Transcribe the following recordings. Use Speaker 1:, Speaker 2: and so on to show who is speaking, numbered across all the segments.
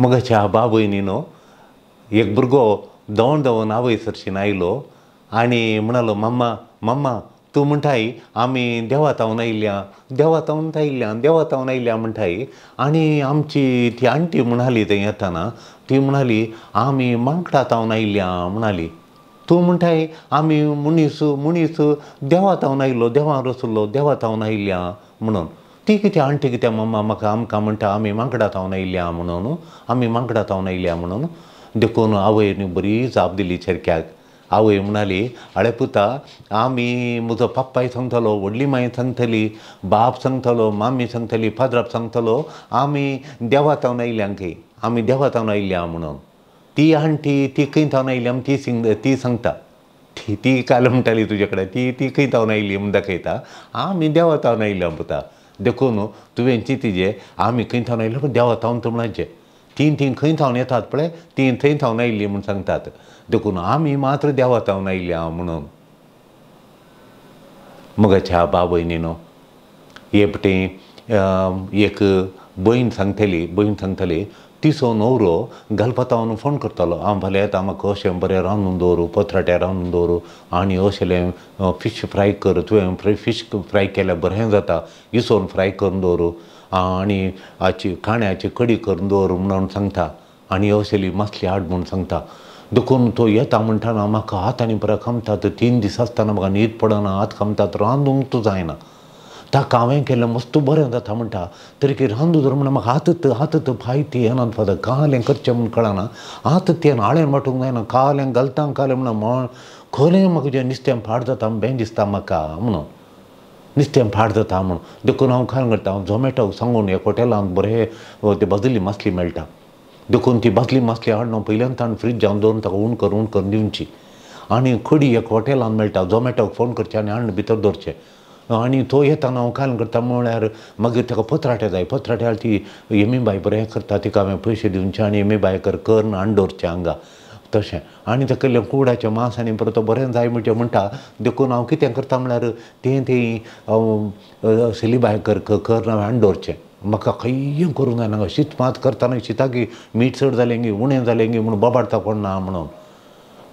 Speaker 1: मगाच्या भाव भयणीनो एक भुरगो धांवन धांवन आवय सरशीन आयलो आनी म्हणलो मम्मा मम्मा तूं म्हणटाय आमी देवातावन आयल्या देवातावन आयल्या देवातावन आयल्या म्हणटाय आनी आमची ती आंटी म्हणाली थंय येताना ती म्हणाली आमी मांकडातावन आयल्या म्हणाली तूं म्हणटाय आमी मुनीस मुनीस देवातावन आयलो देवान रचलो देवातावन आयल्या म्हणून ती कितें आंटी कितें मम्मा म्हाका आमकां म्हणटा आमी मांकडातावन आयल्या म्हणून आमी मांकडातावन आयल्या म्हणून देखून आवयनी बरी जाप दिली चेरक्याक आवय म्हणाली आळे पुता आमी म्हजो पप्पाय सांगतलो व्हडली माय सांगतली बाप सांगतलो मामी सांगतली फादराप सांगतलो आमी देवातावन आयल्यांक आमी देवातावन आयल्या म्हणून ती आंटी ती खंय थावन आयली ती सांगता ती काल म्हणटाली तुजे कडेन ती खंय थावन आयली म्हूण दाखयता आमी देवातावन आयल्या पुता देखून तुवें चिंतिजे आमी खंय थावन आयले पूण देवातावन तो म्हणचे तीन खंय थावन येतात पळय ती थंय थावन आयिल्ली म्हूण सांगतात देखून आमी मात्र देवातावन आयल्या म्हणून मगाच्या भाव भयणीनो हे पटी एक भयण सांगतली तिचो न्हवरो घालपातावन फोन करतालो फाल्यां येता म्हाका अशें बरें रांदून दवरूं पत्राटे रांदून दवरूं आनी अशें फीश फ्राय कर तुवें फीश फ्राय केल्यार बरें जाता इसवण फ्राय करून दवरूं आनी काण्याची कडी करून दवर म्हणून सांगता आनी अशेली मासली हाड म्हणून सांगता देखून तो येता म्हणटाना म्हाका हात आनी बरें खामतात 3 दीस आसतना म्हाका न्हीद पडना हात खामतात रांदूंक तूं जायना ताका हांवें केलें मस्त बरें जाता म्हणटा तरी की रांदू जर म्हणून म्हाका हातत फाय ती येना फादर कालें करचें म्हूण कळना हात तें आळें वाटूंक जायना कालें घालता कालें म्हणून खरें म्हाका जें नुस्तें फाट जाता बें दिसता म्हाका म्हणून नुस्तें फाट जाता म्हणून देखून हांव काय करता झोमेटोक सांगून एक हॉटेलांत बरें ती भाजलेली मासली मेळटा देखून ती भाजली मासली हाडून पयल्यान ताणें फ्रिजान दवरून ताका उण करून दिवची आनी कडी एक हॉटेलांत मेळटा झोमेटोक फोन करचें आनी हाडून भितर दवरचें आनी तो येताना हांव काय करता म्हळ्यार मागीर ताका पत्राटे जाय पत्राटे ती एमीबाई बरें करता तिका हांवें पयशे दिवचे आनी एमीबाय करून हाडून दवरचें हांगा तशें आनी ताका केल्लें कुडाचें मांस आनी परत बरें जाय म्हणजे म्हणटा देखून हांव कितें करता म्हळ्यार तें सिलीबाय कर हाडून दवरचें म्हाका खंय करूंक जायना शीत मात करतना शिताकी मीठ चड जालें गी उणें जालें गी म्हणून बोबाडता कोण ना म्हणून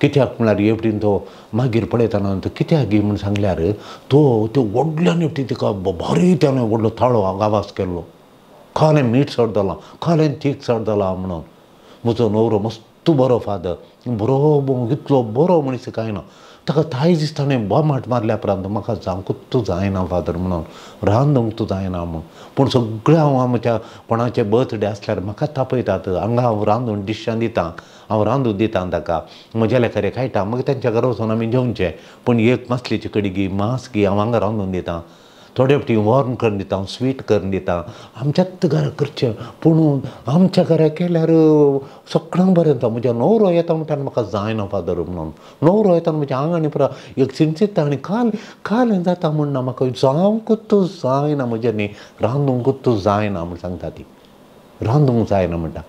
Speaker 1: कित्याक म्हळ्यार हेवटेन तो मागीर पळयतना तो कित्याक गी म्हूण सांगल्यार तो व्हडल्यान हेवटेन तिका भारी ताणें व्हडलो थाळो आवाज केल्लो खालें मीठ चड जालां खालें तीख चड जालां म्हणून म्हजो न्हवरो मस्त बरो फादर बरो इतलो बरो मनीस काय ना ताका तायज दिसताणें बोमाट मारल्या उपरांत म्हाका जावंकूच जायना फादर म्हणून रांदूंक तूं जायना म्हूण पूण सगळें हांव आमच्या कोणाचें बर्थडे आसल्यार म्हाका तापयतात हांगा हांव रांदून डिशां दितां हांव रांदून दितां ताका म्हज्या लेकारे खायटा मागीर तांच्या घरा वचून आमी जेवचें पूण एक मासलेची कडी गी मांस गी हांव हांगा रांदून दितां थोडे फावटी वॉर्म करून दितां स्वीट करून दितां आमच्याच घरा करचें पूण आमच्या घरा केल्यार सगळ्यांक बरें जाता म्हज्या न्हवरो येता म्हणटा म्हाका जायना फादर म्हणून न्हवरो येता म्हज्या आंगांनी पुरा एक चिंचिता आनी कालें जाता म्हणना म्हाका जावंकूच जायना म्हज्यानी रांदूंकूच जायना म्हूण सांगता ती रांदूंक जायना म्हणटा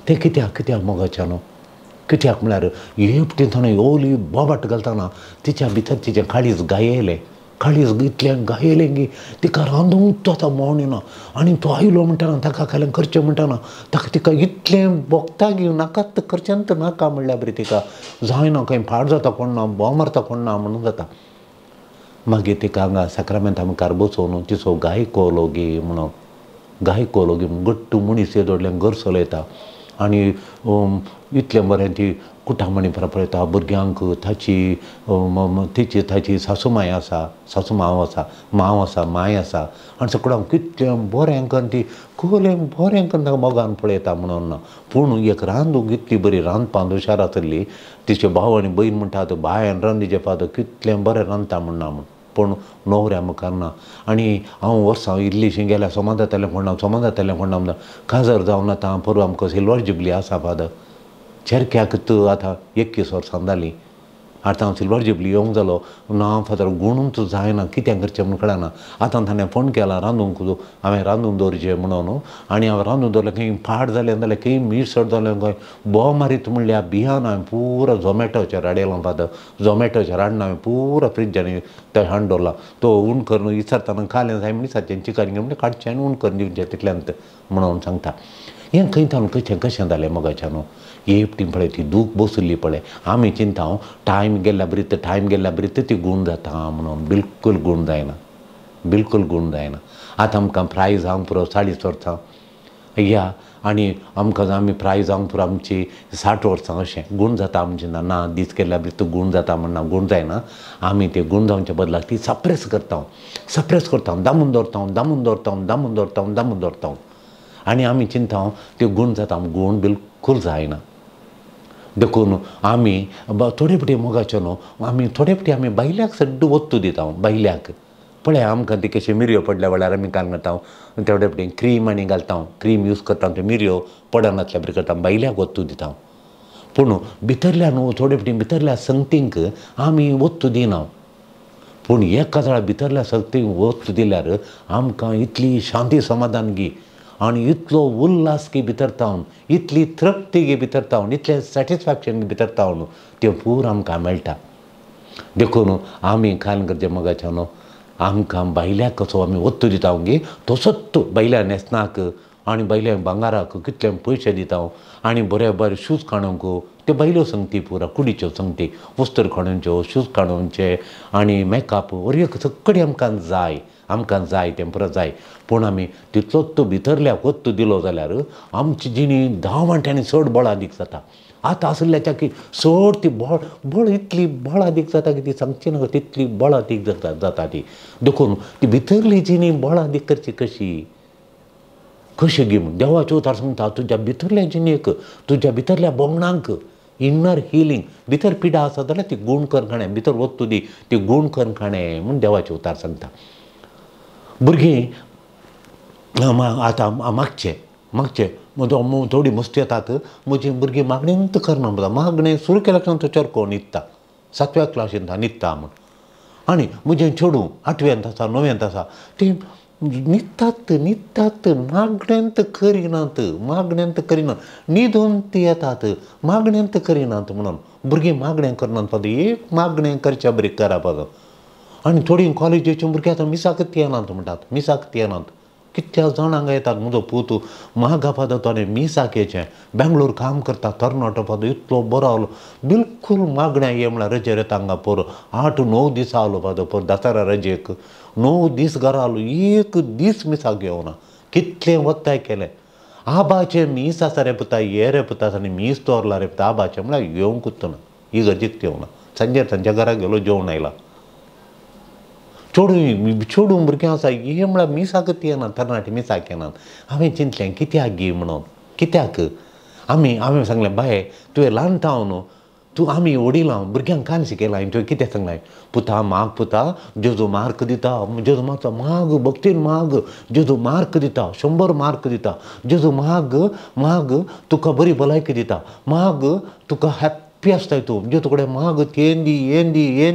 Speaker 1: तें कित्याक मोगाच्या न्हू कित्याक म्हळ्यार हेपटेन ताणें ओली बोबाट घालतना तिच्या भितर तिचें काळीज गायेलें काळीज इतलें गायलें गी तिका रांदूंक आतां मोण येना आनी तो आयलो म्हणटाना ताका कालें करचें म्हणटाना तिका इतलें बोगता गी नाकात करचेंच नाका म्हणल्यार बरी तिका जायना खंय फाट जाता कोण ना बोम मारता कोण ना म्हणून जाता मागीर तिका हांगा साक्रामेंता मुखार बसोवन तिचो गायकोलो गी म्हणून गायकोलो गी गट्टू मनीस येदोडलें घर चलयता आनी इतलें बरें ती कुटामणी पळयता भुरग्यांक ताची सासू माय आसा मांव आसा माय आसा आनी सगळ्यांक कितलें बरें करून ती खोलें बरें करून ताका मोगान पळयता म्हणून ना पूण एक रांदूंक इतली बरी रांदपाक हुशार आसली तिचे भाव आनी भयण म्हणटात बायन रांदिचे फादर कितलें बरें रांदता म्हणना म्हूण पूण न्हवऱ्या मुखार ना आनी हांव वर्सां इल्लीशीं गेल्या सोमार जातालें म्हणना काजर जावन आतां परवा आमकां सिल्वर जुबली आसा फादर चेरक्याक आतां 21 वर्सां जालीं आतां सिल्वर जुबली येवंक जालो ना फादर गुणूच जायना कितें करचें म्हूण कळना आतां ताणें फोन केला रांदूंक हांवें रांदून दवरचें म्हणून आनी हांवें रांदून दवरलें खंय फाट जालें जाल्यार खंय मीठ चड जालें खंय बोव मारीत म्हणल्या भियान हांवें पुरो झोमेटोचेर हाडयलो फादर झोमेटोचेर हाडून हांवें पुरो फ्रिजांनी थंय हाडून दवरला तो उण करून विचारतना खालें जाय मनीसाचें चिकन घेवन म्हणजे काडचें आनी उण करून दिवचें तितल्यांत म्हणून सांगता हें खंयच्यान कशें जालें मोगाच्यान हेपटीन पळय ती दूख बसुल्ली पळय आमी चिंता टायम गेल्या बरीत ती गूण जाता म्हणून बिलकूल गूण जायना बिलकूल गूण जायना आतां आमकां फ्राय जावंक पुरो 40 वर्सां या आनी आमकां आमी फ्राय जावंक पुरो आमची 60 वर्सां अशें गूण जाता आमी चिंता ना दीस गेल्या बरीत गूण जाता म्हणना गूण जायना आमी ते गूण जावच्या बदलाक ती सप्रेस करता दामून दवरता आनी आमी चिंता त्यो गूण जाता गूण बिलकूल जायना देखून आमी थोडे फावटी मोगाचे न्हू आमी थोडे फावटी आमी बायल्याक सड्ड वस्तू दिता बायल्याक पळय आमकां ती कशी मिरयो पडल्या वेळार आमी कांय करता थोडे फावटी क्रीम आनी घालता क्रीम यूज करता त्यो मिरयो पडनातल्या बरी करता बायल्याक वस्तू दिता पूण भितरल्या न्हू थोडे फावटी भितरल्या संगतींक आमी वस्तू दिना पूण एका जाळा भितरल्या संगतींक वस्तू दिल्यार आमकां इतली शांती समाधान गी आनी इतलो उल्हास की भितरता इतली तृप्ती गी भितरता इतलें सॅटिस्फॅक्शन भितरता तें पूर आमकां मेळटा देखून आमी कांय करचें मोगाचें न्हू आमकां बायल्याक कसो आमी वस्तू दिता गे तसोच बायल्या न्हेसनाक आनी बायल्या भांगाराक कितले पयशे दिता आनी बरे शूज काडूंक त्यो बायल्यो संगती पुरा कुडीच्यो संगती वस्त्र काडूंच्यो शूज काडूंचे आनी मेकअप वरयो सगळी आमकां जाय तें पुरो जाय पूण आमी तितलोच तो भितरल्या वस्तू दिलो जाल्यार आमची जिणी 10 वांट्यांनी चड बळ अदीक जाता आतां आसल्याच्या की चड ती बळ इतली बळ अदीक जाता की ती सांगची नाका तितली बळ अदीक जाता ती देखून ती भितरली जिणी बळ अदीक करची कशी गी म्हूण देवाचे उतार सांगता तुज्या भितरल्या जिणेक तुज्या भितरल्या बोगणांक इन्नर हिलींग भितर पिडा आसा जाल्यार ती गूण कर खाणें भितर वस्तू दी ती गूण कर खाणें म्हूण देवाचे उतार सांगता भुरगीं आतां मागचे थोडी मस्ती येतात म्हजी भुरगीं मागणेंत करना म्हणटा मागणें सुरू केल्या कारणान तो चरको न्हिदता 7व्या क्लासींत न्हिदता म्हूण आनी म्हजें चेडूं 8व्यांत आसा 9व्यांत आसा तें न्हिदतात मागणेंत करिनात न्हिदून ती येतात मागणेंत करिनात म्हणून भुरगीं मागणें करनात पाद एक मागणें करच्या बरी करप आनी थोडीं कॉलेजीची भुरगीं आतां मिसाक येनात म्हणटात कित्या जाणांक येतात म्हजो पूत म्हागा पाद तो मिसाक येचें बेंगलोर काम करता तरणाटो पाद इतलो बरो आहलो बिलकूल मागण्या ये म्हळ्यार रजेर येता हांगा पोर 8-9 दीस आहलो पाद पोर दसरा रजेक 9 दीस घरा आहलो एक दीस मिसाक येवना कितलें वत्ताय केलें आबाचें मीस आसा रे पुता ये रे पुता आनी मीस दवरला रे पुता आबाचें म्हळ्यार येवंकूच ना इगर्जेक येवना सांजे घरा गेलो जेवण आयला चेडूं भुरगीं आसा हे म्हळ्यार मिसाक येनात तरणाटी मिसाक येनात हांवें चिंतलें कित्याक गी म्हणून कित्याक आमी सांगलें बाये तुवें ल्हानता न्हू तूं आमी वडिलां भुरग्यांक कांय शिकयलां हांवें तुवें कितें सांगलें पुता माग पुता जेजू मार्क दिता जेजू मागता माग भक्तीन माग जेजू मार्क दिता 100 मार्क दिता जेजू माग तुका बरी भलायकी दिता माग तुका हॅप्पी आसताय तूं म्हणजे तुकडे माग तें दी हें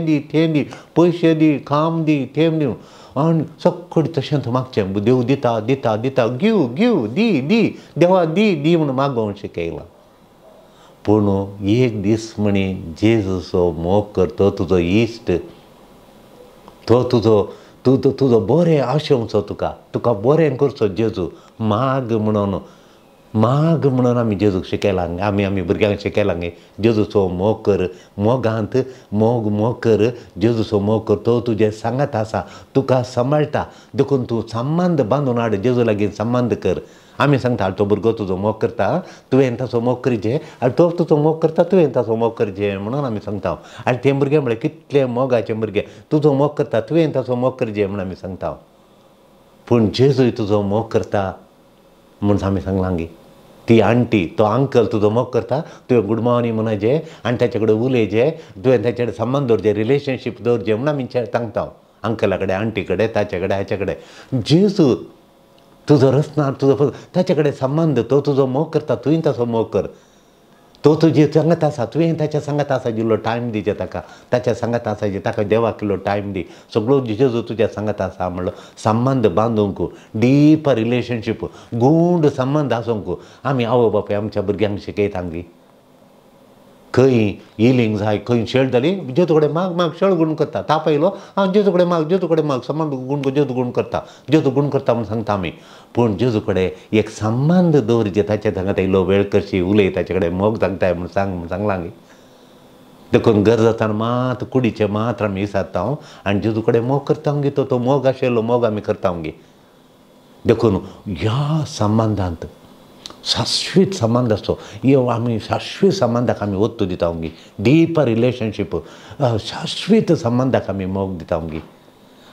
Speaker 1: दी पयशे दी काम दी थेंब दी आनी सगळें तशेंच मागचें देव दिता गिव दी देवा दी म्हूण मागोवंक शिकयलां पूण एक दीस म्हणी जेजूचो मोग कर तो तुजो इश्ट तो तुजो बरें आशेवचो तुका बरें करचो जेजू माग म्हणून आमी जेजूक शिकयलां आमी भुरग्यांक शिकयलां गे जेजूचो मोग कर मोगांत मोग कर जेजूचो मोग कर तो तुजें सांगात आसा तुका सांबाळटा देखून तूं संबंद बांदून हाड जेजू लागीं संबंद कर आमी सांगता तो भुरगो तुजो मोग करता तुवें ताचो मोग करचें आनी तो तुजो मोग करता तुवें ताचो मोग करचें म्हणून आमी सांगता आनी तें भुरगें म्हळ्यार कितलें मोगाचें भुरगें तुजो मोग करता तुवें ताचो मोग करचें म्हणून आमी सांगता पूण जेजूय तुजो मोग करता म्हूण आमी सांगलां गे ती आंटी तो अंकल तुजो मोग करता तुवें गूड मॉर्निंग म्हणचें आनी ताचे कडेन उलयचें तुवें ताचे कडेन संबंद दवरचें रिलेशनशीप दवरचें म्हणून आमी सांगता अंकला कडेन आंटी कडेन ताचे कडेन हाचे कडेन जेजू तुजो रचना तुजो ताचे कडेन संबंद तो तुजो मोग करता तुवें ताचो मोग कर तो तुजी सांगत आसा तुवें ताच्या सांगत आसा जिल्लो टायम दिचें ताका ताच्या सांगत आसा जे ताका देवाक इल्लो टायम दी सगळो जेजू तुज्या सांगत आसा म्हणलो संबंद बांदूंक डीप रिलेशनशीप गूंड संबंद आसूंक आमी आवय बापूय आमच्या भुरग्यांक शिकयता गी खंय हिलींग जाय खंय शेळ जाली जेजू कडेन माग शेळ गुण करता ताप येयलो हांव जेजू कडेन माग संबंद गुण जेजू गुण करता म्हणून सांगता आमी पूण जेजू कडेन एक संबंद दवरचे ताचे सांगता इल्लो वेळ करची उलय ताचे कडेन मोग सांगताय म्हूण सांगलां गे देखून गरज आसतना मात कुडीचे मात्र आमी विसारता आनी जेजू कडेन मोग करता गे तो मोग आशिल्लो मोग आमी करता गे देखून ह्या संबंदांत शाश्वीत संबंध असतो ह्यो आमी शाश्वीत संबंधाक आमी ओत्तू दिता गे डीप रिलेशनशीप शाश्वीत संबंधाक आमी मोग दिता गे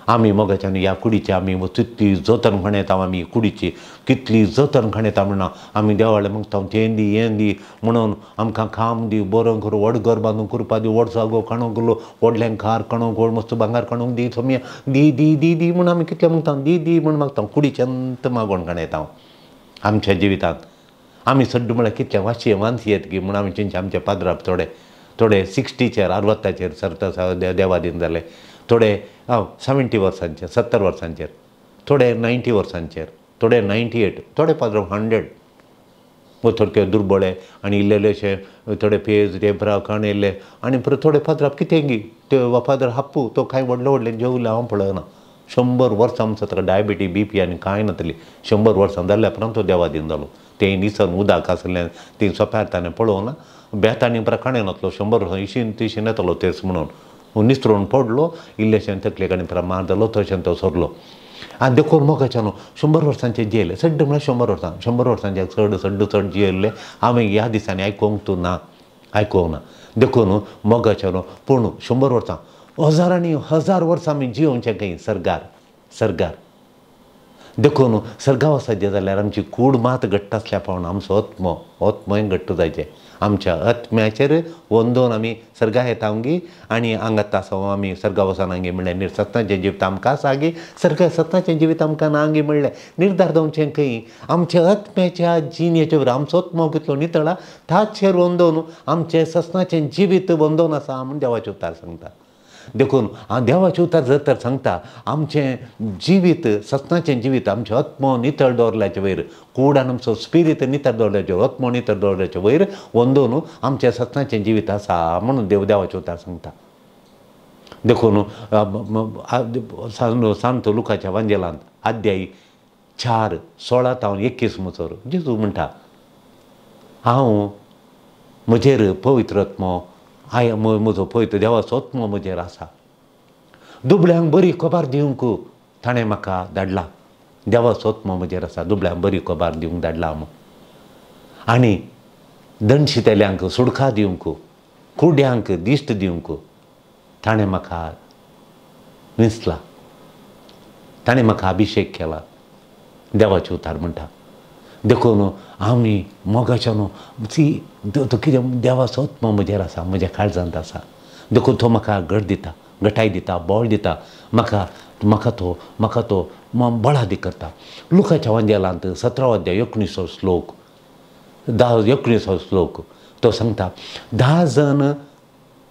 Speaker 1: आमी मोगाच्यान ह्या कुडीची आमी कितली जतन खणयता आमी कुडीची कितली जतन खणयता म्हणून आमी देवा कडेन मागता तें दी हें दी म्हणून आमकां काम दी बरो करूं व्हड घर बांदून करपा दी व्हड जागो काणूंक व्हडल्यांक कार काणूंक व्हड मस्त भांगार काणूंक दी सोम्या दी दी दी दी म्हणून आमी कितलें मागता दी म्हणून मागता कुडीचेंत मागोवन खणयता आमच्या जिवितांत आमी सड्ड म्हळ्यार कितले वांसी येत गी म्हणून आमी चिंतचे आमचे पाद्राप थोडे 60चेर 60चेर सरता देवादीन जाले थोडे 70 वर्सांचेर 70 वर्सांचेर थोडे 90 वर्सांचेर थोडे 98 थोडे पाद्राप 100 वो थोडके दुर्बळे आनी इल्लेशे थोडे पेज टेंपरा काण येयले आनी परत थोडे पाद्राप कितें गी ते पाद्र हाप्पू तो कांय व्हडले जेवले हांव पळयना 100 वर्सां आमचो ताका डायबिटीज BP आनी कांय नातली 100 वर्सां जाल्ल्या उपरांत तो देवादीन जालो तें निसन उदक आसलें ती सोंप्यार ताणें पळोवन बेतांनी प्रकाणे नातलो 100 वर्सां इशीन तिशीन येतलो तेच म्हणून निसरून पडलो इल्लेशें तकले कडेन मार जालो थंयच्यान तो सरलो आनी देखून मोगाच्यान 100 वर्सांचे जियेले सड्ड म्हळ्यार 100 वर्सांचे चड जियेल्ले हांवें ह्या दिसांनी आयकोंक ना देखून मोगाच्यान पूण 100 वर्सां हजारांनी हजार वर्सां आमी जियोवचें खंय सर्गार देखून सर्गा वचचें जाल्यार आमची कूड मात घट्ट आसल्या पावन आमचो आत्मय घट्ट जायचें आमच्या आत्म्याचेर वंदोवन आमी सर्गा येता गी आनी आंगात आसा आमी सर्गा वचना गे म्हणलें सत्नाचें जिवीत आमकां आसा गे सत्नाचें जिवीत आमकां ना गे म्हणलें निर्धार जावचें खंय आमच्या आत्म्याच्या जिणेचे वयर आमचो आत्मो कितलो नितळा ताचेर वंदोवन आमचें सत्नाचें जिवीत वंदोवन आसा म्हूण देवाचें उतार सांगता देखून हांव देवाचें उतार जर सांगता आमचें जिवीत सत्नाचें जिवीत आमचें आत्मो नितळ दवरल्याचे वयर कूडान आमचो स्पिरीट नितळ दवरल्याचे वयर आत्मो नितळ दवरल्याचे वयर वंदोवन आमचें सत्नाचें जिवीत आसा म्हणून देवाचें उतार सांगता देखून सांत लुकाच्या वांजेलांत अध्याय 4 16 ते 21 मुसोर जेजू म्हणटा हांव म्हजेर पवित्र आत्मो म्हजो पवित्र देवाचो आत्मो म्हजेर आसा दुबळ्यांक बरी खबर दिवंक ताणें म्हाका धाडला देवाचो आत्मो म्हजेर आसा दुबळ्यांक बरी खबर दिवंक धाडला आनी दंडशितेल्यांक सुडका दिवंक कुड्यांक दिश्ट दिवंक ताणें म्हाका विंचला ताणें म्हाका अभिशेक केला देवाचें उतार म्हणटा देखून आमी मोगाच्यान तो कितें देवाचो आत्मो म्हजेर आसा म्हज्या काळजांत आसा देखून तो म्हाका घट दिता घटाय दिता बोळ दिता म्हाका तो बळादी करता लुकाच्या वांजेलांत 17 अध्याय 19 श्लोक 19 श्लोक तो सांगता 10 जण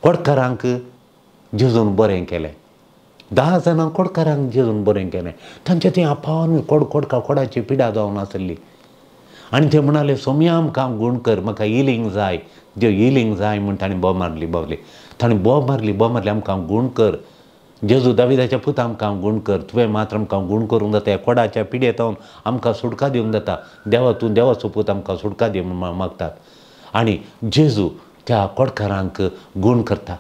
Speaker 1: कोडकारांक जेजून बरें केलें 10 जाणांक कोडकारांक जेजून बरें केलें तांचें तें आपावन कोडाची पिडा जावन आसली आनी ते म्हणाले सोम्या आमकां गूण कर म्हाका हिलींग जाय म्हूण ताणें बोब मारली ताणें बोब मारली आमकां गूण कर जेजू दाविदाच्या पुता आमकां गूण कर तुवें मात्र आमकां गूण करूंक जाता ह्या कोडाच्या पिडेतावन आमकां सुटका दिवंक जाता देवा तूं देवाचो पूत आमकां सुटका दी म्हूण मागतात आनी जेजू त्या कोडकारांक गूण करता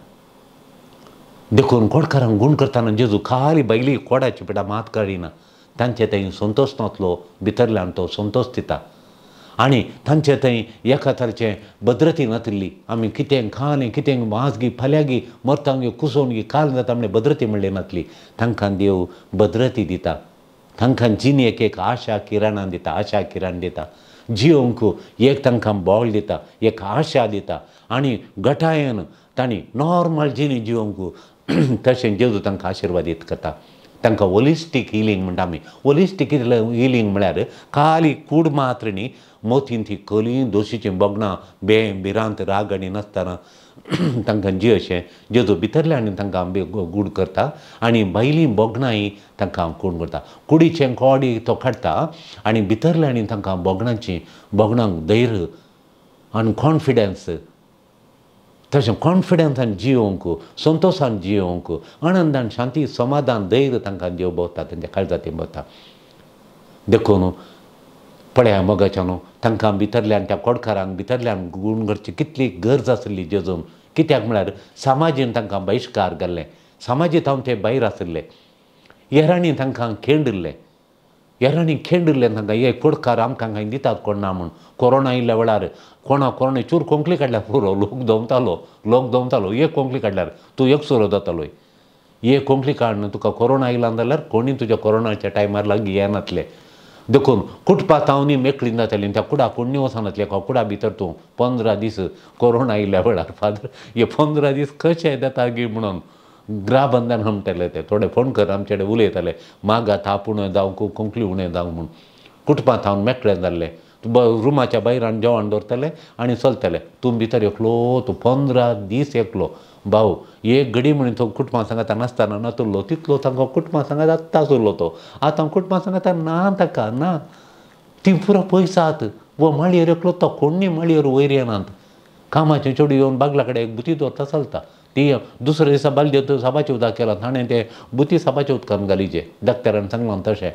Speaker 1: देखून कोडकारांक गूण करतना जेजू खाली बैली कोडाची पिडा मात काडिना तांचे थंय संतोश नातलो भितरल्यान तो संतोश दिता आनी तांचे थंय एका तरेचें भद्रती नातिल्ली आमी कितें खालें कितें वाज गी फाल्यां गी मरतां गी कुसोवन गी काल जाता म्हणलें भद्रती म्हणली नातली तांकां देव भद्रती दिता तांकां जिणेक एक आशा किरण दिता जियोंक एक तांकां बोळ दिता एक आशा दिता आनी गटायन तांणी नॉर्मल जिणी जियोंक तशें जेजू तांकां आशिर्वादीत करता तांकां होलिस्टीक हिलींग म्हणटा आमी होलिस्टीक हिलींग म्हळ्यार खाली कूड मात्र न्ही मोतीन ती कली दोशीचीं बोगणां भिरांत राग आनी नासतना तांकां जी अशें जेजू भितरल्यान तांकां गूड करता आनी भायलीं बोगणांय तांकां कूड करता कुडीचें कोडी तो काडटा आनी भितरल्यान तांकां बोगणांक धैर्य आनी कॉन्फिडन्स तशें कॉन्फिडन्सान जियोंक संतोशान जियोंक आनंदान शांती समाधान धैर्य तांकां देव भोंवता तेंच्या काळजांती भोंवता देखून पळया मोगाच्यानो तांकां भितरल्यान त्या कोडकारांक भितरल्यान गूण करची कितली गरज आसली जेजून कित्याक म्हळ्यार समाजीन तांकां बहिश्कार घाल्ले समाजींत ते भायर आसले येरांनी तांकां खेंडिल्ले येरांनी खेंडिल्ले तांकां हे कोडकार आमकां कांय दितात कोण ना म्हूण कोरोना आयिल्ल्या वेळार कोणे चूर कोंकली काडल्यार पुरो लोक दोमतालो एक कोंकली काडल्यार तूं एक सुरो जातालोय एक कोंकली काडून तुका कोरोना आयला जाल्यार कोणी तुज्या कोरोनाच्या टायमार लागीं येनातले देखून कुटपा तावनी मेकळीं जातालीं त्या कुडा कोणी वचनातले कुडा भितर तूं 15 दीस कोरोना आयिल्ल्या वेळार फादर हे 15 दीस कशे जाता गी म्हणून ग्राबंधन म्हणटाले ते थोडे फोन कर आमचे कडेन उलयताले मागा ताप उणें जावंक कोंकली उणें जावंक म्हूण कुटपा थावन मेकळें जाल्ले रुमाच्या भायरान जेवण दवरतले आनी चलतले तूं भितर एकलो तूं 15 दीस एकलो भाऊ एक घडी म्हणून तो कुटुंबा सांगाता नासतना नातुरलो तितलो तांकां कुटुंबा सांगात आत्तां उरलो तो आतां कुटुंबा सांगाता ना ताका ना ती पुरो पयसात वो माळयेर एकलो तो कोणी माळयेर वयर येनात कामाचे चेडूं येवन बागला कडेन एक बुती दवरता चलता ती दुसऱ्या दिसा बालदी साबाच्या उदक केला ताणें ते बुती साबाच्या उदकान घालीचे डाक्टरान सांगलां तशें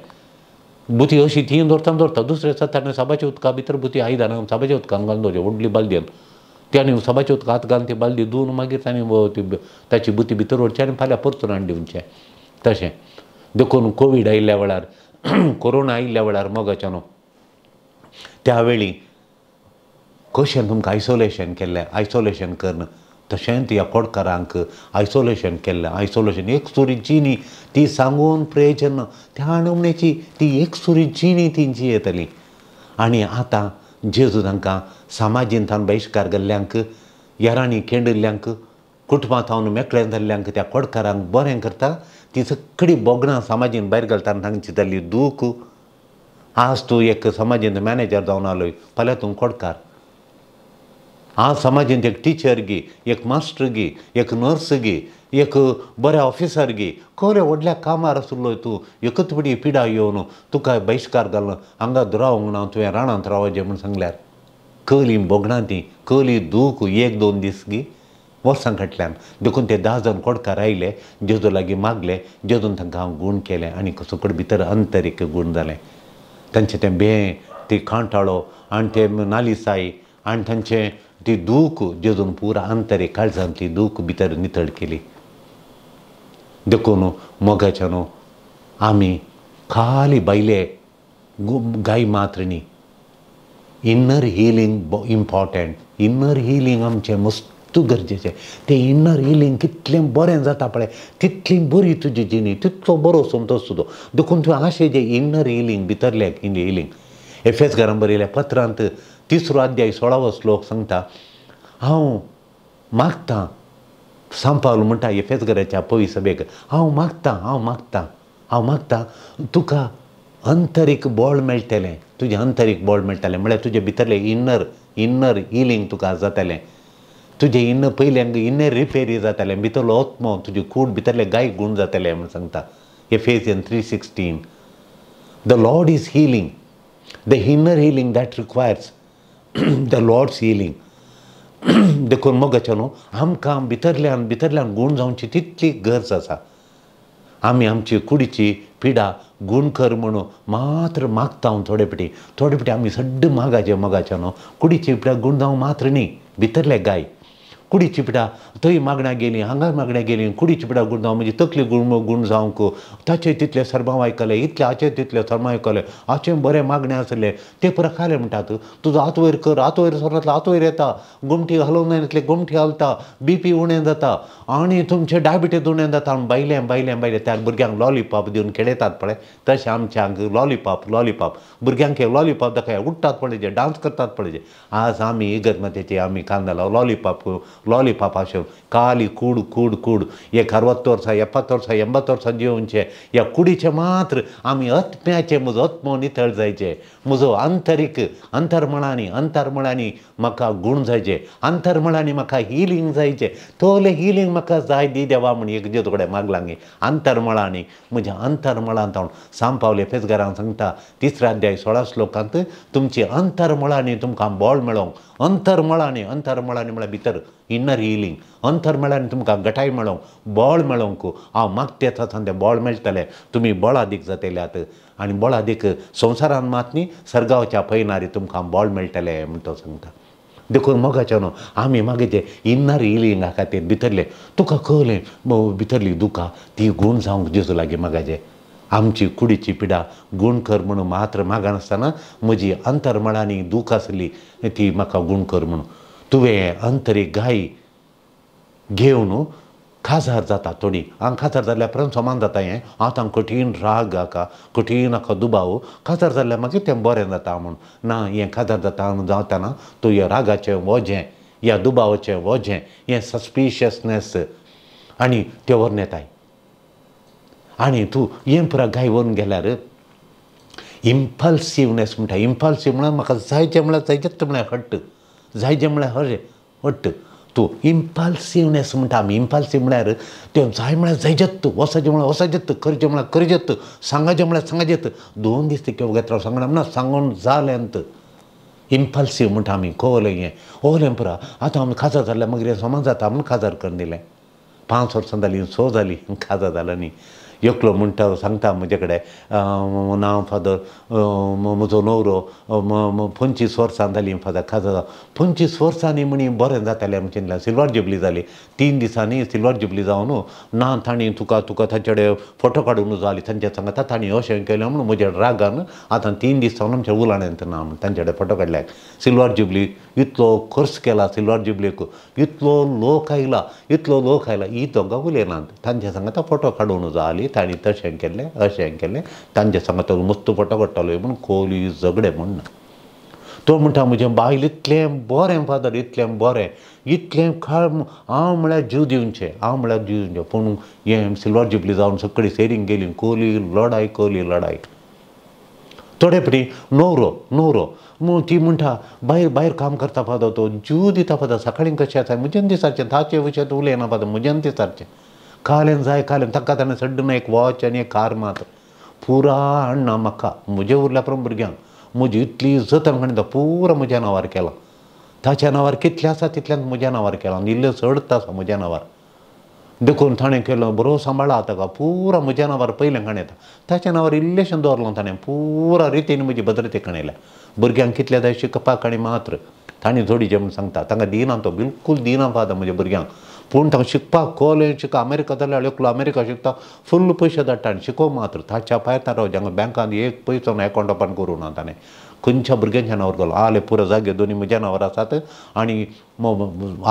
Speaker 1: बुती अशी ती दवरता दुसऱ्या दिसा ताणें साबाच्या उदका भितर बुती आयदनां साबाच्या उदकान घालून दवरचे व्हडली बालदयेन त्याने साबाच्या उदका हात घालून ती बालदी धुवन मागीर ताणें ताची बुती भितर व्हरची आनी फाल्यां परतून हाडून दिवचें तशें देखून कोवीड आयिल्ल्या वेळार कोरोना आयिल्ल्या वेळार मोगाच्यानो त्या वेळी कशें तुमकां आयसोलेशन केल्लें आयसोलेशन करन तशेंच ह्या कोडकारांक आयसोलेशन केल्लें आयसोलेशन एक सुरी जिणी ती सांगून प्रयोजन ना त्या नमण्याची ती एक सुरी जिणी तेंची येतली आनी आतां जेजू तांकां समाजीन थावन बहिश्कार घाल्ल्यांक येरांनी खेंडिल्ल्यांक कुटुंबां थावन मेकळें जाल्ल्यांक त्या कोडकारांक बरें करता ती सगळीं बोगणां समाजीन भायर घालता तांची जाल्ली दूख आज तूं एक समाजीन मॅनेजर जावन आलोय फाल्यां तूं कोडकार आज समाजीन एक टिचर गी एक मास्टर गी एक नर्स गी एक बरें ऑफिसर गी खरें व्हडल्या कामार आसलो तूं एकच बडी पिडा येवन तुका बहिश्कार घालून हांगा रावंक ना तुवें रानांत रावचें म्हूण सांगल्यार कली बोगणां ती कली दूख 1-2 दीस गी वर्सां फाटल्यान देखून ते 10 जाण कोडकार आयले जेजू लागीं मागले जेजून तांकां हांव गूण केलें आनी सकट भितर अंतरीक गूण जालें तांचें तें भें ती कांटाळो आनी ते नालिसाई आनी तांचें ती दूख जेजून पुरा अंतरीक काळजांत ती दूख भितर नितळ केली देखून मोगाच्यानो आमी खाली बायले गाय मात्र न्ही inner healing important inner healing आमचें मस्त गरजेचें तें इन्नर हिलींग कितलें बरें जाता पळय तितली बरी तुजी जिणी तितलो बरो संतोश तुजो देखून तुवें अशें जें इन्नर हिलींग भितरलें हिलींग एफेसकारांक बरयल्या पत्रांत 3रो अध्याय 16वो श्लोक सांगता हांव मागतां सांत पावल म्हणटा एफेसकाराच्या पवित्र सभेक हांव मागतां तुका अंतरीक बळ मेळटलें तुजें अंतरीक बळ मेळटलें म्हळ्यार तुजें भितरलें इन्नर हिलींग तुका जातलें तुजें इन्नर पयल्यांक इन्नर रिपेरी जातलें भितरलो आत्मो तुजी कूड भितरले गाय गूण जातलें म्हूण सांगता Ephesians 3:16 the Lord is healing the inner healing that requires the Lord's healing देखून मोगाच्यानो आमकां भितरल्यान गूण जावची तितली गरज आसा आमी आमची कुडीची पिडा गूण कर म्हणून मात्र मागता हांव थोडे पेटी आमी सड्ड मागाचे मोगाच्यानो कुडीची पिडा गूण जावं मात्र न्ही भितरले गाय कुडीची पिडा थंय मागण्या गेलीं हांगा मागण्या गेलीं कुडीची पिडा गूण जावं म्हणजे तकली गूण जावंक ताचे तितले सर्मांव आयकले इतले हाचे तितले सर्मांव आयकले हाचे बरें मागणे आसले ते पुरो खाले म्हणटात तुजो हात वयर कर हात वयर सरतलो हात वयर येता गुमटी घालूंक जायनातले गुमटी घालता BP उणें जाता आनी तुमचें डायबिटीज उणें जाता आनी बायलें त्या भुरग्यांक लॉलीपॉप दिवन खेळटात पळय तशें आमच्यांक लॉलीपॉप भुरग्यांक लॉलीपॉप दाखय उठतात पळय डान्स करतात पळय आज आमी इगर्जमातेची आमी कांदला लॉलीपॉप अशें काली कूड एक 60 वर्सां 70 वर्सां 80 वर्सां जिवनचे ह्या कुडीचे मात्र आमी आत्म्याचे म्हजो आत्मो नितळ जायचे म्हजो अंतर्मळांनी म्हाका गूण जायचे अंतर्मळांनी म्हाका हिलींग जायचें तोले हिलींग म्हाका जाय दी देवा म्हण एक जेजू कडेन मागलां गे अंतर्मळांनी म्हज्या अंतर्मळांत हांव सांत पावल एफेसकारांक सांगता 3रा अध्याय 16 श्लोकांत तुमची अंतर्मळांनी तुमकां बळ मेळोंक अंतर्मळांनी म्हळ्यार भितर इनर हिलींग अंतर्मळांनी तुमकां गटाय मेळोवंक बळ मेळोवंक हांव मागता येता तें बळ मेळटलें तुमी बळ अदीक जातल्यात आनी बळ अदीक संवसारान मात न्ही सर्गांवच्या पयनारी तुमकां बळ मेळटलें म्हूण तो सांगता देखून मोगाचें न्हू आमी मागीर ते इन्नर हिलिंगा खातीर भितरले तुका कळलें भितरली दुकां ती गूण जावंक जेजू लागीं मागाचें आमची कुडीची पिडा गूण कर म्हणून मात्र मागनासतना म्हजी अंतर्मळांनी दूख आसली ती म्हाका गूण कर म्हणून तुवें अंतरीक घाई घेवन खाजार जाता थोडी हांव खाजार जाल्यार परत समान जाता हें आतां कठीण राग हाका कठीण हाका दुबाव खाजार जाल्यार मागीर तें बरें जाता म्हूण ना हें खाजार जाता जावतना तूं ह्या रागाचें वजें ह्या दुबावाचें वजें हें सस्पिशियसनेस आनी ते व्हरून येताय आनी तूं हें पुरा घाय व्हरून गेल्यार इम्पल्सिवनेस म्हणटा इम्पल्सिव म्हळ्यार म्हाका जायचें म्हळ्यार जायचें म्हळ्यार हट्ट जायचें म्हळ्यार हट्ट तूं इम्पल्सिवनेस म्हणटा आमी इम्पल्सीव म्हळ्यार तें जाय म्हळ्यार जायचेत वचचें म्हळ्यार वचचेत करचें म्हळ्यार करचेत सांगाचें म्हळ्यार सांगाचेत 2 दीस ते घेतलो सांगना म्हणा सांगून जालेंत इम्पल्सीव म्हणटा आमी कळलें हें ओलें पुरा आतां आमी खाजार जाल्यार मागीर समान जाता म्हूण खाजार करून दिलें 5 वर्सां जालीं 6 जालीं खाजार जालो न्ही एकलो म्हणटा सांगता म्हजे कडेन नांव फादर म्हजो न्हवरो 25 वर्सां जालीं फादर खाजार 25 वर्सांनी म्हणी बरें जातालें आमचें चिंतलें सिल्वर जुबली जाली 3 दिसांनी सिल्वर जुबली जावन ना तांणी तुका तांचे कडेन फोटो काडून जाली तांचे सांगता तांणी अशें केलें म्हणून म्हज्या रागान आतां 3 दीस जावन आमच्या उलाण्यांत ना म्हूण तांचे कडेन फोटो काडल्यात सिल्वर जुबली इतलो खर्च केला सिल्वर जुबलीक इतलो लोक आयला ही दोगां उलयनात तांचे सांगता फोटो काडून जाली तांणी तशें केलें अशें केलें तांचे सांगता मस्त फोटो काडटालो म्हूण खोली झगडे म्हूण तो म्हणटा म्हजें बायल इतलें बरें फादर इतलें बरें इतलें हांव म्हळ्यार जीव दिवचें पूण हें सिल्वर जुबली जावन सगळीं सेरींग गेलीं कोली लढाय थोडे फाटी न्हवरो ती म्हणटा भायर काम करता फादर तो जीव दिता फादर सकाळीं कशें आसा म्हजें दिसाचें ताचे विशयात उलयना फादर म्हजें दिसाचें कालें ताका ताणें सड्डन एक वॉच आनी एक कार मात पुरा हाडना म्हाका म्हजें उरल्या पुरो भुरग्यांक म्हजी इतली जतन म्हणटा पुरा म्हज्या नांवार केलां ताच्या नांवार कितलें आसा तितल्यान म्हज्या नांवार केलां इल्लें चड आसा म्हज्या नांवार देखून ताणें केलो बरो सांबाळा ताका पुरा म्हज्या नांवार पयलें काणयता ताच्या नांवार इल्लेशें दवरलां ताणें पुरा रितीन म्हजी भद्रते काणयल्या भुरग्यांक कितले जाय शिकपाक आनी मात्र तांणी जोडीचें म्हूण सांगता तांकां दिना तो बिलकूल दिना फादर म्हज्या भुरग्यांक पूण तांकां शिकपाक कॉलेज शिका अमेरिका जाल्यार एकलो अमेरिका शिकता फुल्ल पयशे धाडटा आनी शिकोव मात्र ताच्या पायता राव जांकां बँकांत एक पयसो एकावंट ओपन करूं ना ताणें खंयच्या भुरग्यांच्या नांवार गेलो आले पुरो जागे दोनी म्हज्या नांवार आसात आनी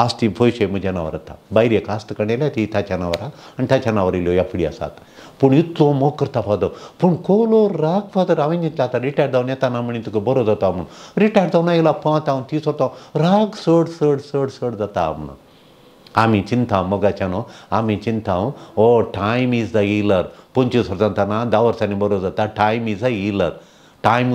Speaker 1: आस्ती पयशे म्हज्या नांवार आसा भायर एक आस्त काडयल्या ती ताच्या नांवार आनी ताच्या नांवार इल्ल्यो एफडी आसात पूण इतलो मोग करता फादर पूण कोलो राग फादर हांवें चिंतलें आतां रिटायर जावन येताना म्हणी तुका बरो जाता म्हूण रिटायर जावन येयला पावत हांव ती सोदता राग चड जाता म्हणून आमी चिंता मोगाचें न्हू आमी चिंता टायम इज द हिलर 25 वर्सां जातना 10 वर्सांनी बरो जाता time is a healer time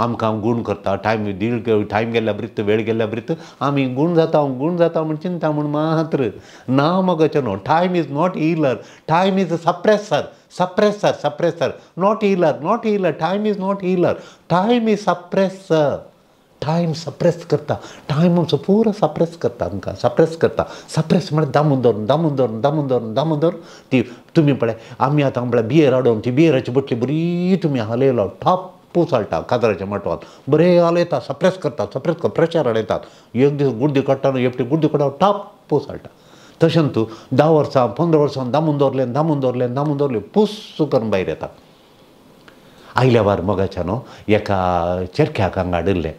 Speaker 1: आमकां गूण करता टायम गेल्ल्या बरीत वेळ गेल्ल्या बरीत आमी गूण जाता म्हूण चिंता म्हूण मात्र ना मोगाचें न्हू time is not healer time is a suppressor not healer time is not healer time is suppressor time suppress करता टायम आमचो पुरो सप्रेस करता आमकां सप्रेस म्हळ्यार दामून दवरून ती तुमी पळय आमी आतां म्हळ्यार बियर हाडून ती बियराची बटली बरी तुमी हालयलो ठप्पू चालता काजराच्या माटवांत बरें हालयता सप्रेस करता प्रेशर हाडयतात एक दीस गुड्डी काडटा एपटी गुड्डी काडप ठप्पू चालता तशें तूं 10 वर्सां 15 वर्सां दामून दवरलें पुस्स करून भायर येता आयल्या वार मोगाच्या न्हू एका चेरक्याक हांगा हाडिल्लें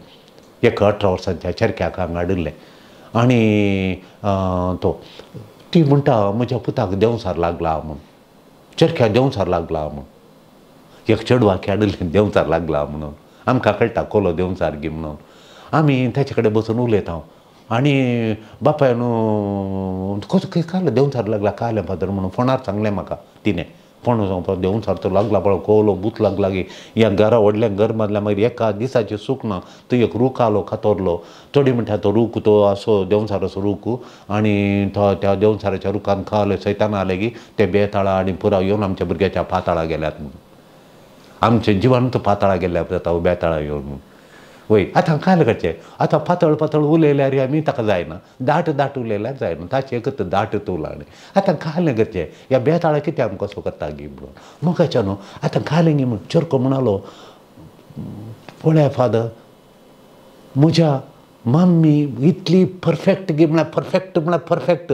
Speaker 1: एक 18 वर्सांच्या चेरक्याक हांगा हाडिल्लें आनी ती म्हणटा म्हज्या पुताक देंवसार लागला म्हूण चेरक्याक देंवसार लागला म्हूण एक चेडवाक हाडिल्लें देंवसार लागला म्हणून आमकां कळटा कोलो देंवसार गी म्हणून आमी ताचे कडेन बसून उलयता आनी बापाय न्हू कसो खंय कालो देंवसार लागला काले फादर म्हणून फोणार सांगलें म्हाका तिणें फोण देंवसार तो लागला पळय कोलो बूत लागला गी ह्या घरा व्हडलें घर बांदल्या मागीर एका दिसाचें सूख ना तो एक रूख आलो खातोरलो थोडी म्हणटा तो रूख तो असो देंवसाराचो रूख आनी त्या देंवसाराच्या रुखान खाले सैतान आले गी ते बेताळा आनी पुराव येवन आमच्या भुरग्याच्या पाताळा गेल्यात म्हणून आमचे जिवान तो पाताळा गेल्या जाता बेताळा येवन वय आतां काय करचें आतां पातळ पातळ उलयल्यार आमी ताका जायना दाट दाट उलयल्यार जायना ताचें एकच दाट उलयलें आतां काय करचें ह्या बेताळा कितें आमी कसो करता गी म्हणून मोगाच्या न्हू आतां काय गी म्हूण चरको म्हणलो पळय फादर म्हज्या मम्मी इतली परफेक्ट गे म्हळ्यार परफेक्ट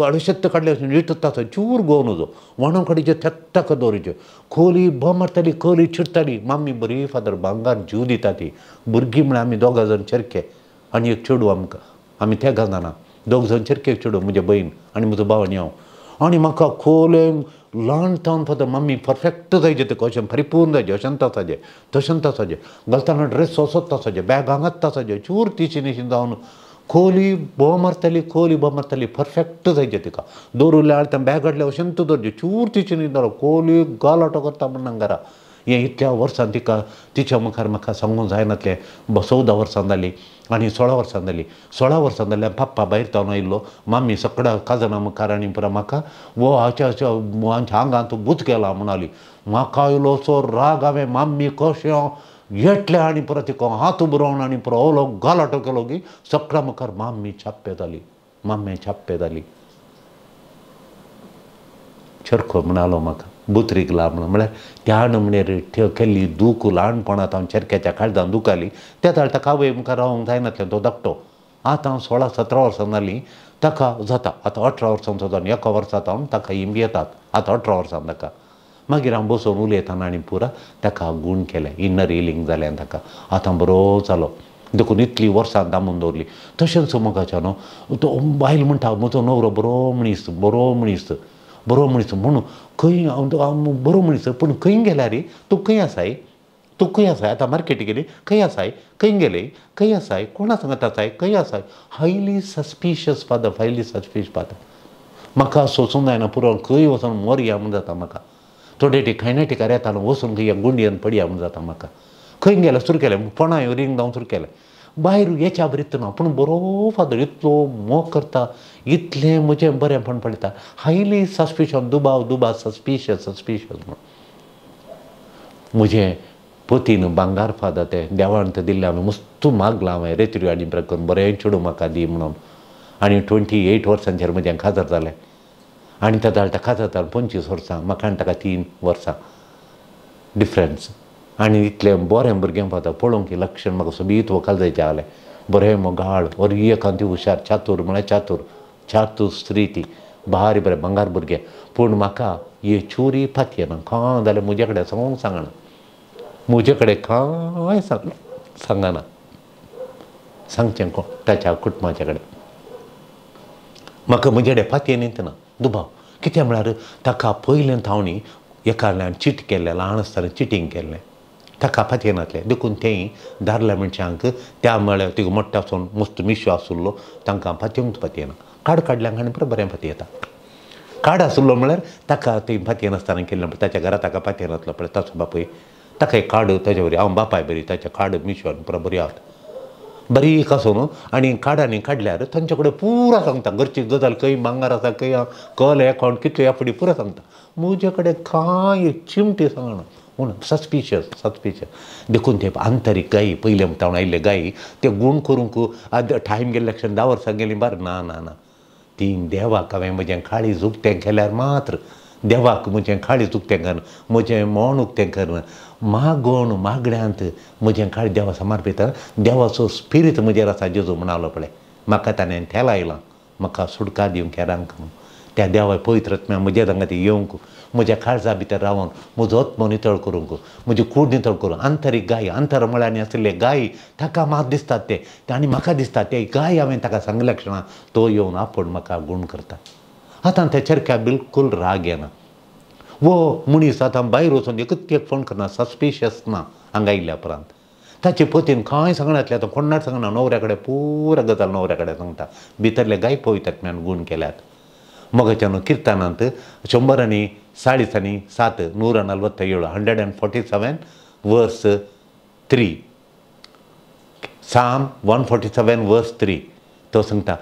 Speaker 1: अळशेत्त काडले नीट ताचो चूर गोवन नजो वणो कडीच्यो तेत्ताक दवरीच्यो खोली मारताली खोली चिडटाली मम्मी बरी फादर भांगार जीव दिता ती भुरगीं म्हळ्यार आमी दोगां जाण चेडके आनी एक चेडूं आमकां आमी तेगा जाणा दोग जाण चेडके एक चेडूं म्हजे बहीण आनी म्हजो भाव आनी हांव आनी म्हाका खोलें ल्हानपण फादर मम्मी परफेक्ट जायचें तें कशें परिपूर्ण जायचें अशें तसाचें घालतना ड्रेस असोच तसाचें बॅग हांगाच तसाचें चूर तिची निशी जावन खोली मारताली परफेक्ट जायचें तिका दवरल्यार तें बॅग हाडलें अशें दवरचें चूर तिची न्ही जालो खोली गालाटो करता म्हणून घरा हें इतल्या वर्सां तिका तिच्या मुखार म्हाका सांगूंक जायनातलें 14 वर्सां जालीं आनी 16 वर्सां जालीं 16 वर्सां जाल्यार पाप्पा भायर जावन आयिल्लो मम्मी सकडा काजना मुखार आनी पुरा म्हाका वो हाच्या आंगांत भूत गेला म्हणली म्हाका आयलो असो राग हांवें मम्मी कशें येतलें आनी परत तिका हात उबरोवन आनी पुरो ओलो गालाटो केलो की सकडा मुखार मम्मी छाप्पे जाली चरखो म्हणलो म्हाका बुत्रीक ला म्हळ्यार त्या नमणेर केल्ली दूख ल्हानपणांत हांव चरक्याच्या काळजांत दुखाली त्या ताळ ताका आवय मुखार रावंक जायनातलें तो धाकटो आतां 16-17 वर्सां जालीं ताका जाता आतां 18 वर्सांचो जावन 1 वर्सांत हांव ताका हिंबी येतात आतां 18 वर्सां ताका मागीर हांव बसून उलयतना आनी पुरा ताका गूण केलें इन्नर हिलींग जालें ताका आतां बरो जालो देखून इतलीं वर्सां दामून दवरलीं तशेंच मोगाच्या न्हू तो बायल म्हणटा म्हजो नवरो बरो मनीस म्हणून खंय बरो मनीस पूण खंय गेल्या रे तूं खंय आसाय आतां मार्केटी गेली खंय आसाय खंय गेले खंय आसाय कोणा सांगत आसाय खंय आसाय हायली सस्पिशियस फादर म्हाका सोंसूंक जायना पुरो खंय वचून मोरया म्हूण जाता म्हाका थोडे खैनाटिकार येतालो वचून खंय गुंडयेन पडया म्हूण जाता म्हाका खंय गेलें सुरू केलें फोंडाय रिंग जावन सुरू केलें भायर हेच्या बरीत ना पूण बरो फादर इतलो मोग करता इतलें म्हजें बरेंपण पळयता हायली सस्पिशन दुबाव सस्पिशियस म्हणून म्हजें पतीन भांगार फादर तें देवान तें दिल्लें हांवें मस्त मागलां हांवें रेत्री आनी करून बरें चेडूं म्हाका दी म्हणून आनी 28 वर्सांचेर म्हजें काजार जालें आनी त्या काजार जालें 25 वर्सां म्हाका आनी ताका 3 वर्सां डिफरंस आनी इतलें बरें भुरगें फादर पळोवंक लक्षण म्हाका सोबीत व्हंकल जायचें जालें बरें मोगाळ बरी एकांती हुशार चातूर म्हळ्यार चातूर स्त्री ती भारी बरें भांगार भुरगें पूण म्हाका ही चोरी फातयना खंय जाल्यार म्हजे कडेन सांगना म्हजे कडेन खंय सांगना सांगचें कोण ताच्या कुटुंबाच्या कडेन म्हाका म्हजे कडेन फातयेन येतना दुबाव कित्याक म्हळ्यार ताका पयलें हांव न्ही एका चीट केल्लें ल्हान आसतना चिटींग केल्लें ताका फातयनातलें देखून तेंय दादल्या मनशांक त्या म्हळ्यार तिका मोट्टा आसून मस्त मिशो आसुल्लो तांकां फातयना कार्ड काडल्यांक आनी परत बरें फातयता कार्ड आसुल्लो म्हळ्यार ताका ती फातयनासतना केल्लें ताच्या घरा ताका फातयनासलो पळय ताचो बापूय ताका एक कार्ड ताच्या वरी हांव बापाय बरी ताच्या कार्ड मिशोन परत बरी आवता बारीक आसून आनी कार्डांनी काडल्यार तांचे कडेन पुरा सांगता घरची गजाल खंय भांगार आसा खंय कल एकावंट कितले एफडी पुरा सांगता म्हजे कडेन कांय चिमटी सांगना पूण सस्पिशियस देखून ते आंतरीक गायी पयले म्हणटा आयिल्ले गायी ते गूण करूंक टायम गेल्ले लक्षण 10 वर्सां गेलीं बार ना ती देवाक हांवें म्हजें खाळी उक्तें केल्यार मात्र देवाक म्हजें खाळी उक्तें करना म्हजें मोण उक्तें करना मागोण मागण्यांत म्हजें खाळी देवा समर्पिता देवाचो स्पिरीट म्हजेर आसा जेजू म्हणालो पळय म्हाका ताणें तेल आयलां म्हाका सुटका दिवंक केरांक म्हणून त्या देवा पवित्र आत्म्या म्हज्या रंगात येवंक म्हज्या काळजा भितर रावन म्हजो आत्मो नितळ करूंक म्हजी कूड नितळ करूंक आंतरीक गाय अंतरमळ्यांनी आसलेले गाय ताका मात दिसतात ते आनी म्हाका दिसता ते गाय हांवें ताका सांगल्या क्षणां तो येवन आपूण म्हाका गूण करता आतां त्या चरख्या बिलकूल राग येना वो मनीस आतां भायर वचून एकच एक फोन करना सस्पिशियस ना हांगा आयिल्ल्या उपरांत ताचे पतीन खंय सांगनातले आतां कोणाक सांगना न्हवऱ्या कडेन पुरा गजाल न्हवऱ्या कडेन सांगता भितरले गाय पवित्र आत्म्यान गूण केल्यात मोगाच्यान किर्तनांत 140:7 147 वर्स 3 Psalm 147 वर्स 3 तो सांगता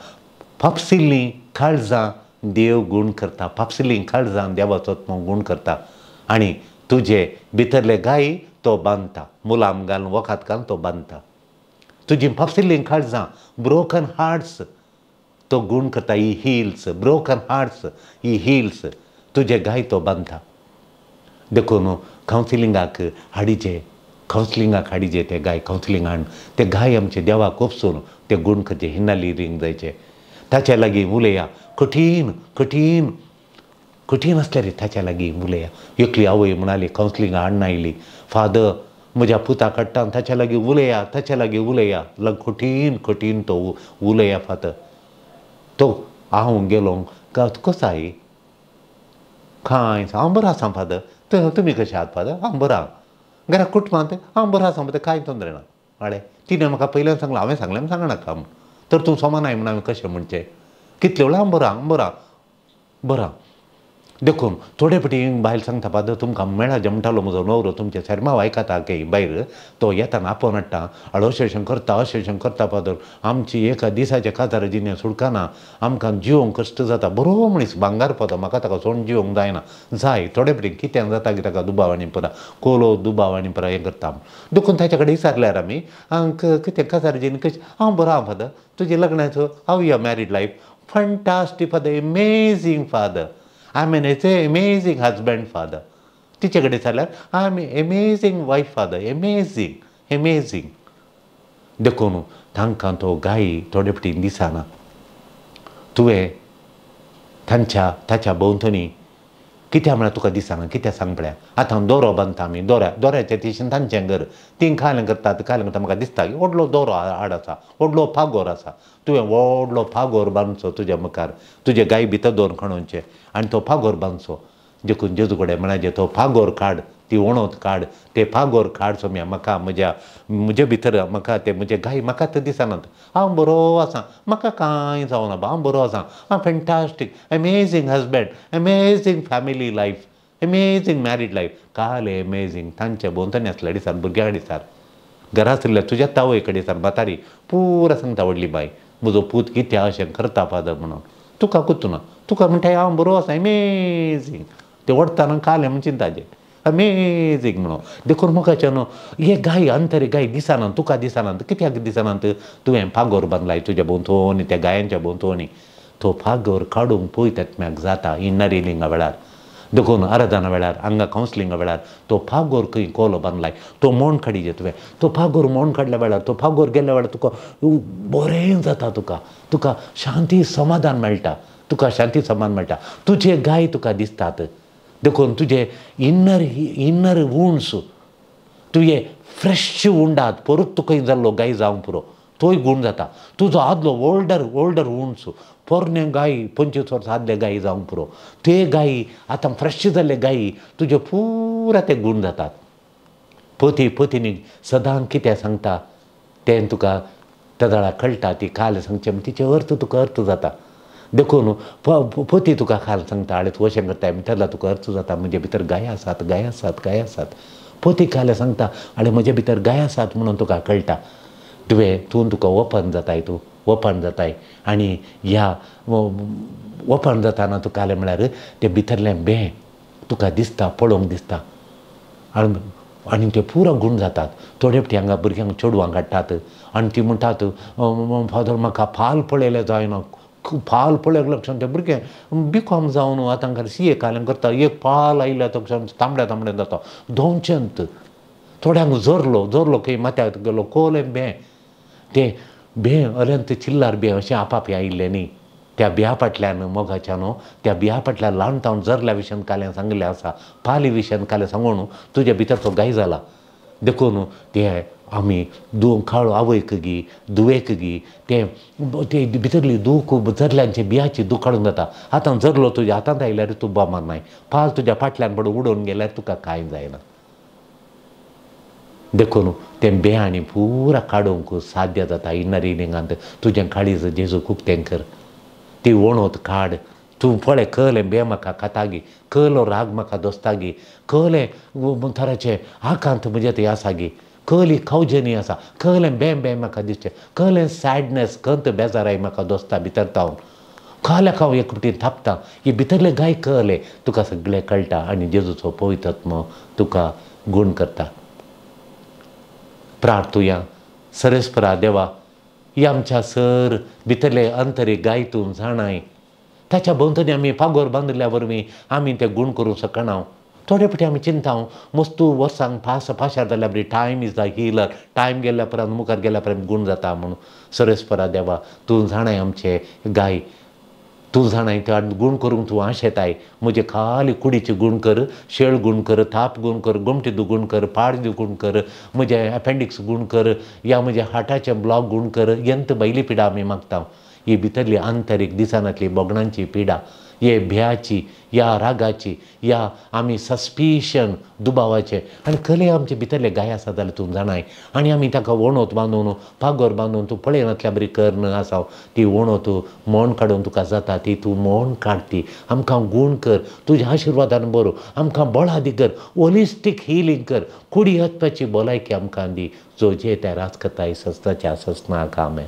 Speaker 1: फापसिल्लीं काळजां देव गूण करता फापसिल्लीं काळजां देवाचो आत्मो गूण करता आनी तुजे भितरले गायी तो बांदता मुलाम घालून वखात घालून तो बांदता तुजी फाफसिल्लीं काळजां ब्रोकन हार्ट्स तो गूण करता. ही हिल्स ब्रोकन हार्ट्स ही हिल्स तुजे गाय तो बांदता. देखून कावन्सिलिंगाक हाडिचे ते गाय कावन्सिलिंगान ते गाय आमचे देवाक उपसून ते गूण करचे हिन्नाली रिंग जायचे. ताच्या लागीं उलया कठीण कठीण कठीण आसलें रे ताच्या लागीं उलया. एकली आवय म्हणाली कावन्सिलिंगा हाडून आयली, फादर म्हज्या पुता काडटा ताच्या लागीं उलया ताच्या लागीं उलया. कठीण कठीण तो उलया फादर. तो हांव गेलो कसो आई खंय हांव बरो आसा फादर. तुमी कशे आहात फादर. हांव बरो आहा. घरा कुटुंबांत हांव बरो आसा फादर. कांय तोंदरे ना. हाडे तिणें म्हाका पयल्यान सांगलें. हांवें सांगलें सांगनाका म्हूण. तर तूं सोमानाय म्हूण हांवें कशें म्हणचें. कितले वेळा हांव बरो आहा बरो आहा बरो आहा. देखून थोडे फावटी बायल सांगता फादर तुमकां मेळा म्हणटालो म्हजो न्हवरो तुमचे शर्मा आयकता की भायर तो येताना आपोवन हाडटा आनी अशें करता फादर. आमची एका दिसाच्या काजार जिने सुडकाना. आमकां जिवंक कश्ट जाता. बरो मनीस भांगार फादर. म्हाका ताका सोडून जिवंक जायना. जाय थोडे फावटी कित्याक जाता की ताका दुबाव आनी पुरा कोलो दुबाव आनी पुरा हें करता. देखून ताचे कडेन विचारल्यार आमी कितें काजार जिने कशें. हांव बरो आहा फादर. तुजें लग्नाचो how your married life. Fantastic father. Amazing father. I am an amazing husband father. तिचे कडेन जाल्यार I am amazing wife father. Amazing amazing. देखून तांकां तो गायी थोडे फावटी दिसना. तुवें ताच्या भोंवतणी कित्याक म्हळ्यार तुका दिसना. कित्याक सांग पळया. आतां दोरो बांदता आमी दोऱ्याच्या दिशेन तांचें घर. तीं कालें करतात म्हाका दिसता की व्हडलो दोरो आड आसा व्हडलो फागोर आसा. तुवें व्हडलो फागोर बांदचो तुज्या मुखार. तुजे गाय भितर दोन खणोवचे आनी तो फागोर बांदचो. देखून जेजू कडेन म्हणाचें तो फागोर काड ती वणोत काड. ते फागोर काड सोम्या म्हाका म्हजे भितर म्हाका ते म्हजे गाय म्हाका ते दिसनात. हांव बरो आसा. म्हाका कांय जावना हांव बरो आसा. हांव fantastic amazing husband. Amazing family life. Amazing married life. काले अमेझींग. तांचे भोंवतणी आसल्या दिसार भुरग्या दिसार घरा आसल्या तुज्या तावय कडेन दिसार बातारी पुरा सांगता व्हडली बाय म्हजो पूत कित्या अशें करता फादर म्हणून. तुका कुतूना. तुका म्हणटा हांव बरो आसा. अमेझींग. ते ओडटाना काले म्हण चिंताचें अमेझींग म्हणून. देखून म्हाका न्हू हे गाय अंतरी गाय दिसनात. तुका दिसनात. कित्याक दिसनात. तुवें फागोर बांदलाय तुज्या भोंवतणी त्या गायांच्या भोंवतणी. तो फागोर काडूंक पळयतात जाता इन्नरी लिंगा वेळार. देखून आराधना वेळार हांगा कावन्सिलिंगा वेळार तो फागोर खंय कोलो बांदलाय. तो मोण काडीचे तुवें. तो फागोर मोण काडल्या वेळार तो फागोर गेल्या वेळार तुका बरें जाता. तुका शांती समाधान मेळटा. तुका शांती समाधान मेळटा. तुजे गाय तुका दिसतात. देखून तुजे इन्नर वुंड्स तुजे फ्रेश वुंडात परत तुका जाल्लो गाय जावंक पुरो तोय गूण जाता. तुजो आदलो ओल्डर वुंड्स पोरणे गाय 25 वर्सां आदले गायी जावंक पुरो ते गायी आतां फ्रेश जाल्ले गायी तुजे पुरा ते गूण जातात. पत्नी सदां कितें सांगता तें तुका तेदळा कळटा. ती काल सांगचे तिचे अर्थ तुका अर्थ जाता. देखून पती तुका खाल सांगता आळे तूं अशें करता तेदला तुका अर्थ जाता. म्हजे भितर गाय आसात गाय आसात गाय आसात. पती काले सांगता आळे म्हजे भितर गाय आसात म्हणून तुका कळटा. तुका ओपन जाताय. तूं ओपन जाताय आनी ह्या ओपन जाताना तुका जालें म्हळ्यार तें भितरलें बें तुका दिसता पळोवंक दिसता आनी ते पुरो गूण जातात. थोडे फावटी हांगा भुरग्यांक चेडवांक हाडटात आनी ती म्हणटात फादर म्हाका फाल पळयलें जायना. फाल पळयक लक्षांत ते भुरगें B.Com जावन आतां CA कालें करता. एक फाल आयल्या तक्षण तांबड्या जाता दोनचेंत. थोड्यांक जोरलो खंय माथ्याक गेलो कोलें बें तें बें अरंत चिल्लार बें अशें आपापे आयिल्लें न्ही. त्या बिया फाटल्यान मोगाच्यान त्या बिया फाटल्यान ल्हान तावन जरल्या विशयान कालें सांगलें आसा. फाली विशयान कालें सांगून तुजे भितर तो गाय जाला. देखून ते आमी खाळ आवयक गी दुवेक गी ते भितरली दूख जरल्यांचे बियाची दूख काडूंक जाता. आतां जरलो तुज्या हातांत आयल्यार तूं बोमार नाय. फाल तुज्या फाटल्यान पडून उडोवन गेल्यार तुका कांय जायना. देखून तें बें आनी पुरा काडूंक साध्य जाता. इन्नर हिलिंगांत तुजें काळीज जेजूक उक्तें कर. ती वणोत काड. तूं पळय कहलें बें म्हाका खातागी. कहलो राग म्हाका दोस्तागी. कहलें तराचें आकांत म्हजे थंय आसा गी. कहली खावजनी आसा. कहलें बें म्हाका दिसचें. कहलें सॅडनेस खंत बेजाराय म्हाका दोस्ता भितर तावन. कहल्याक हांव एक फावटी थापतां. ही भितरलें गाय कहलें तुका सगळें कळटा आनी जेजूचो पवित्र आत्मो तुका गूण करता. प्रार्थुया. सरस्परा देवा ही आमच्या सर भितरले अंतरीक गायतून जाणाय ताच्या भोंवतणी आमी पागोर बांदल्या वरवीं आमी ते गूण करूं शकना. थोडे फावटी आमी चिंताव मस्तू वर्सांक फाशार जाल्या बरी time is the healer, time गेल्या उपरांत मुखार गेल्या उपरांत गूण जाता म्हणून. सरस्परा देवा तूं जाणाय आमचे गाय, तूं जाणाय ते गूण करूंक तूं आशेताय. म्हजे खाली कुडीचे गूण कर, शेळ गूण कर, थाप गूण कर, गोमटी गूण कर, पाड गूण कर, म्हजे एपेंडिक्स गूण कर, या म्हजे हार्टाचे ब्लॉक गूण कर. यंत बैली पिडा आमी मागता. ही भितरली आंतरीक दिसांतली बोगणांची पिडा, हे भ्याची, या रागाची, या आमी सस्पिशन दुबावाचे आनी खले आमचे भितरले गाय आसा जाल्यार तूं जाणाय. आनी आमी ताका वणोत बांदून पागोर बांदून तूं पळयनातल्या बरी करन आसाव. ती वणोत मोण काडून तुका जाता ती तूं मोण काड. ती आमकां गूण कर, तुज्या आशिर्वादान बरो आमकां बळा दी कर, होलिस्टीक हिलींग कर, कुडी हत्पाची भलायकी आमकां दी. जो जे त्या राजकथाय सस्ताच्या सस्नाक आमेन.